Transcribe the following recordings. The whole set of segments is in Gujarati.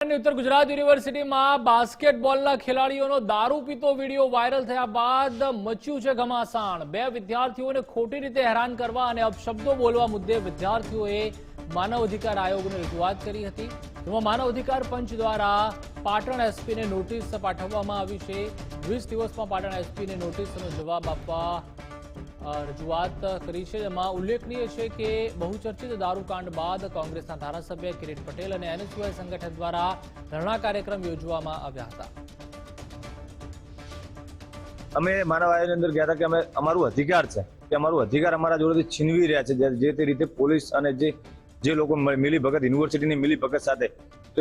उत्तर गुजरात यूनिवर्सिटी में बास्केटबॉल खेलाड़ीओ दारू पीतो वीडियो वायरल थया बाद मच्यु छे घमासान। बे विद्यार्थीओने खोटी रीते हैरान करवा अने अपशब्दो बोलवा मुद्दे विद्यार्थीओए मानव अधिकार आयोगने रजूआत करी हती। जेमां मानव अधिकार पंच द्वारा पाटण एसपी ने नोटिस पाठववामां आवी छे। 20 दिवसमां पाटण एसपी ने नोटिसनो जवाब आपवा रजूआत करी छे। जेमां उल्लेखनीय छे के बहुचर्चित दारूकांड बाद कोंग्रेसना धारासभ्य किरीट पटेल અને એનએસયુઆઈ સંગઠન દ્વારા ધરણા કાર્યક્રમ યોજવામાં આવ્યા હતા। અમે માનવ આયોજન અંદર ગયા હતા કે અમે અમારું અધિકાર છે કે અમારું અધિકાર અમારા જોડેથી છીનવી રહ્યા છે જે તે રીતે પોલીસ અને જે લોકો મિલી ભગત યુનિવર્સિટીની મિલી ભગત સાથે તો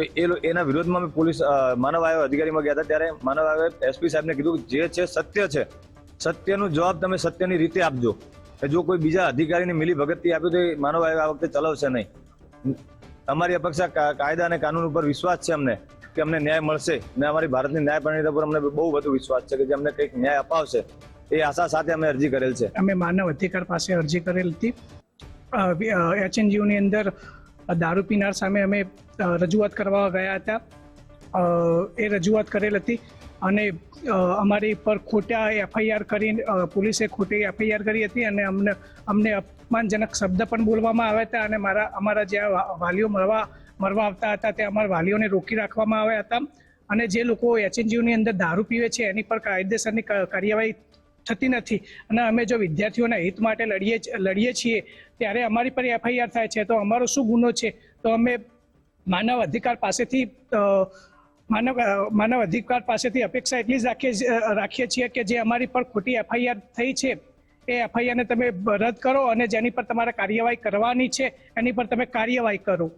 એના વિરોધમાં અમે પોલીસ માનવ આયોગ અધિકારીમાં ગયા હતા। ત્યારે માનવ આયોગ એસપી સાહેબને કીધું કે જે છે સત્ય છે, સત્યનો જવાબ તમે સત્યની રીતે આપજો। જો કોઈ બીજા અધિકારીને મિલી ભગતથી આપ્યું તો માનવ આયોગ આ વખતે ચલાવશે નહીં। અમારી અપેક્ષા કાયદા અને કાનૂન ઉપર વિશ્વાસ છે અમને કે અમને ન્યાય મળશે અને અમારી ભારતની ન્યાય પ્રણાલી પર અમને બહુ વધુ વિશ્વાસ છે કે જે અમને કંઈક ન્યાય અપાવશે એ આશા સાથે અમે અરજી કરેલ છે। અમે માનવ અધિકાર પાસે અરજી કરેલ હતી। એચએનજીયુની અંદર દારૂ પીનાર સામે અમે રજૂઆત કરવા ગયા હતા। એ રજૂઆત કરેલ હતી અને અમારી પર ખોટા એફઆઈઆર કરીને પોલીસે ખોટી એફઆઈઆર કરી હતી અને અમને અપમાનજનક શબ્દ પણ બોલવામાં આવ્યા હતા અને અમારા જ્યાં વાલીઓ મરવા આવતા હતા ત્યાં અમારા વાલીઓને રોકી રાખવામાં આવ્યા હતા અને જે લોકો એચએનજીયુની અંદર દારૂ પીવે છે એની પર કાયદેસરની કાર્યવાહી થતી નથી અને અમે જો વિદ્યાર્થીઓના હિત માટે લડીએ છીએ ત્યારે અમારી પર એફઆઈઆર થાય છે તો અમારો શું ગુનો છે? તો અમે માનવ અધિકાર પાસેથી અપેક્ષા એટલી જ રાખીએ છીએ કે જે અમારી પર ખોટી એફઆઈઆર થઈ છે એ એફઆઈઆરને તમે રદ કરો અને જેની પર તમારે કાર્યવાહી કરવાની છે એની પર તમે કાર્યવાહી કરો।